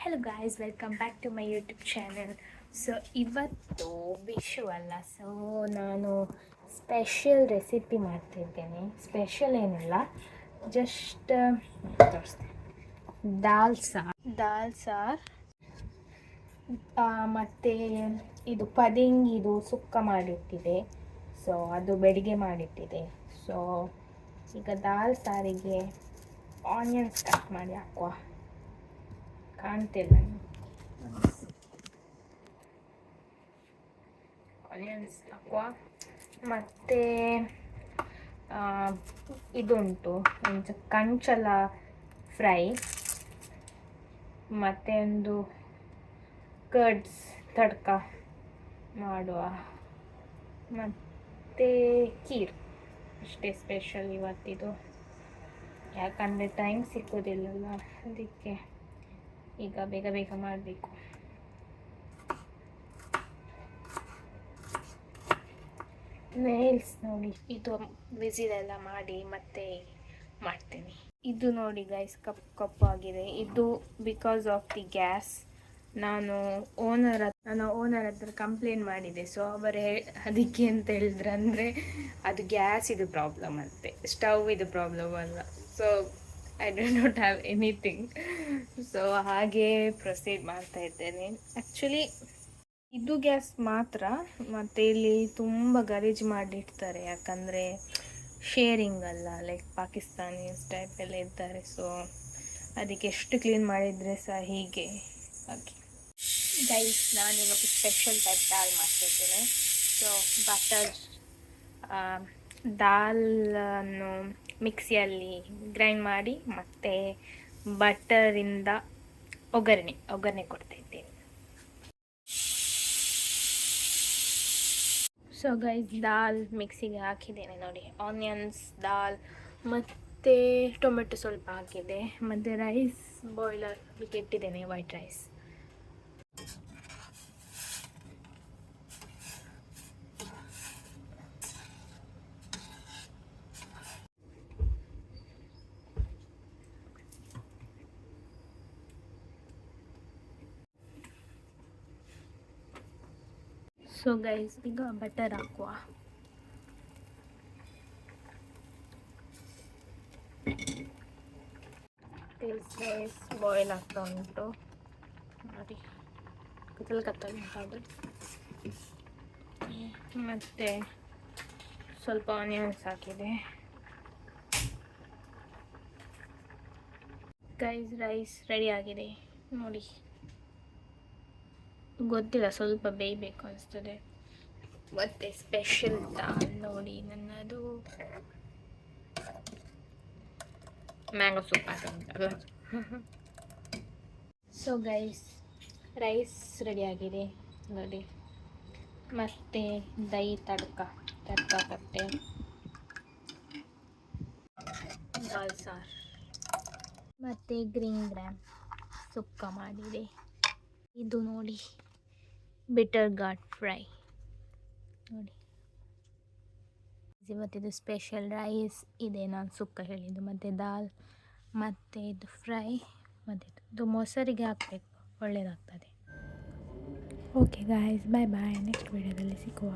Hello guys, welcome back to my YouTube channel. So ಇವತ್ತು ವಿಶು ಅಲ್ಲ, so ನಾನು special recipe ಮಾಡ್ತಿದ್ದೇನೆ. ಸ್ಪೆಷಲ್ ಏನಿಲ್ಲ, ಜಸ್ಟ್ ತೋರಿಸ್ತೀನಿ. ದಾಲ್ ಸಾರ್ ಮತ್ತು ಇದು ಪದಿಂಗ್, ಇದು ಸುಕ್ಕ ಮಾಡಿಟ್ಟಿದೆ. ಸೊ ಅದು ಬೆಳಿಗ್ಗೆ ಮಾಡಿಟ್ಟಿದೆ. ಸೊ ಈಗ ದಾಲ್ ಸಾರಿಗೆ ಆನಿಯನ್ಸ್ ಕಟ್ ಮಾಡಿ ಹಾಕುವ. ಕಾಣ್ತಿಲ್ಲ, ಆನಿಯನ್ಸ್ ಹಾಕುವ. ಮತ್ತು ಇದುಂಟು ಕಂಚಲ ಫ್ರೈ, ಮತ್ತು ಒಂದು ಕರ್ಡ್ಸ್ ತಡ್ಕ ಮಾಡುವ, ಮತ್ತು ಖೀರ್. ಅಷ್ಟೇ ಸ್ಪೆಷಲ್ ಇವತ್ತಿದು, ಯಾಕಂದರೆ ಟೈಮ್ ಸಿಕ್ಕೋದಿಲ್ಲಲ್ಲ, ಅದಕ್ಕೆ ಈಗ ಬೇಗ ಬೇಗ ಮಾಡಬೇಕು. ನೇಲ್ಸ್ ನೋಡಿ, ಇದು ವಿಸಿಲೆಲ್ಲ ಮಾಡಿ ಮತ್ತೆ ಮಾಡ್ತೀನಿ. ಇದು ನೋಡಿ ಗೈಸ್, ಕಪ್ಪು ಆಗಿದೆ. ಇದು ಬಿಕಾಸ್ ಆಫ್ ದಿ ಗ್ಯಾಸ್. ನಾನು ಓನರ್ ಹತ್ರ ಕಂಪ್ಲೇಂಟ್ ಮಾಡಿದೆ. ಸೊ ಅವರೇ ಅದಕ್ಕೆ ಅಂತ ಹೇಳಿದ್ರು, ಅಂದರೆ ಅದು ಗ್ಯಾಸ್ ಇದು ಪ್ರಾಬ್ಲಮ್ ಅಂತೆ, ಸ್ಟವ್ ಇದು ಪ್ರಾಬ್ಲಮ್ ಅಲ್ಲ. So I don't not have anything. So ಹಾಗೆ ಪ್ರೊಸೀಡ್ ಮಾಡ್ತಾ ಇದ್ದೇನೆ. ಆ್ಯಕ್ಚುಲಿ ಇದು ಗ್ಯಾಸ್ ಮಾತ್ರ, ಮತ್ತು ಇಲ್ಲಿ ತುಂಬ ಗಲೀಜು ಮಾಡಿಡ್ತಾರೆ, ಯಾಕಂದರೆ ಶೇರಿಂಗ್ ಅಲ್ಲ, ಲೈಕ್ ಪಾಕಿಸ್ತಾನೀಸ್ ಟೈಪ್ ಎಲ್ಲ ಇದ್ದಾರೆ. ಸೊ ಅದಕ್ಕೆ ಎಷ್ಟು ಕ್ಲೀನ್ ಮಾಡಿದರೆ ಸಹ ಹೀಗೆ ಹಾಗೆ. ಗೈಸ್, ನಾನಿವಾಗ ಸ್ಪೆಷಲ್ ಟೈಪ್ ದಾಲ್ ಮಾಡ್ತಿದ್ದೇನೆ. ಸೊ ದಾಲನ್ನು ಮಿಕ್ಸಿಯಲ್ಲಿ ಗ್ರೈಂಡ್ ಮಾಡಿ ಮತ್ತು ಬಟರಿಂದ ಒಗ್ಗರಣೆ ಕೊಡ್ತಿದ್ದೇನೆ. ಸೊ ಗೈಸ್, ದಾಲ್ ಮಿಕ್ಸಿಗೆ ಹಾಕಿದ್ದೇನೆ ನೋಡಿ. ಆನಿಯನ್ಸ್, ದಾಲ್ ಮತ್ತು ಟೊಮೆಟೊ ಸ್ವಲ್ಪ ಹಾಕಿದೆ, ಮತ್ತು ರೈಸ್ ಬಾಯ್ಲರ್ ಇಟ್ಟಿದ್ದೇನೆ, ವೈಟ್ ರೈಸ್. ಸೊ ಗೈಸ್, ಈಗ ಬಟರ್ ಹಾಕುವ. ರೈಸ್ ಬಾಯ್ಲ್ ಆಗ್ತಾ ಉಂಟು ನೋಡಿ, ಕತ್ತಲು ಉಂಟು. ಮತ್ತು ಸ್ವಲ್ಪ ಆನಿಯನ್ಸ್ ಹಾಕಿದೆ. ಗೈಸ್, ರೈಸ್ ರೆಡಿ ಆಗಿದೆ ನೋಡಿ. ಗೊತ್ತಿಲ್ಲ, ಸ್ವಲ್ಪ ಬೇಯಬೇಕು ಅನಿಸ್ತದೆ. ಮತ್ತು ಸ್ಪೆಷಲ್ ದಾಲ್ ನೋಡಿ ನನ್ನದು, ಮ್ಯಾಂಗೋ ಸೂಪ್ ಹಾಕಂತಲ್ಲ. ಸೊ ಗೈಸ್, ರೈಸ್ ರೆಡಿಯಾಗಿದೆ ನೋಡಿ. ಮತ್ತು ದಹಿ ತಡ್ಕ ಕೊಟ್ಟೆ, ದಾಲ್ ಸಾರ್ ಮತ್ತು ಗ್ರೀನ್ ಗ್ರಾಮ್ ಸುಕ್ಕ ಮಾಡಿದೆ. ಇದು ನೋಡಿ, ಬಿಟರ್ ಗಾರ್ಡ್ ಫ್ರೈ ನೋಡಿ. ಇವತ್ತಿದು ಸ್ಪೆಷಲ್ ರೈಸ್ ಇದೆ, ನಾನು ಸುಕ್ಕ ಹೇಳಿದ್ದು, ಮತ್ತು ದಾಲ್, ಮತ್ತು ಇದು ಫ್ರೈ, ಮತ್ತು ಇದು ಮೊಸರಿಗೆ ಹಾಕಬೇಕು, ಒಳ್ಳೆಯದಾಗ್ತದೆ. ಓಕೆ ಗಾಯ್ಸ್, ಬಾಯ್ ಬಾಯ್. ನೆಕ್ಸ್ಟ್ ವಿಡಿಯೋದಲ್ಲಿ ಸಿಗುವ.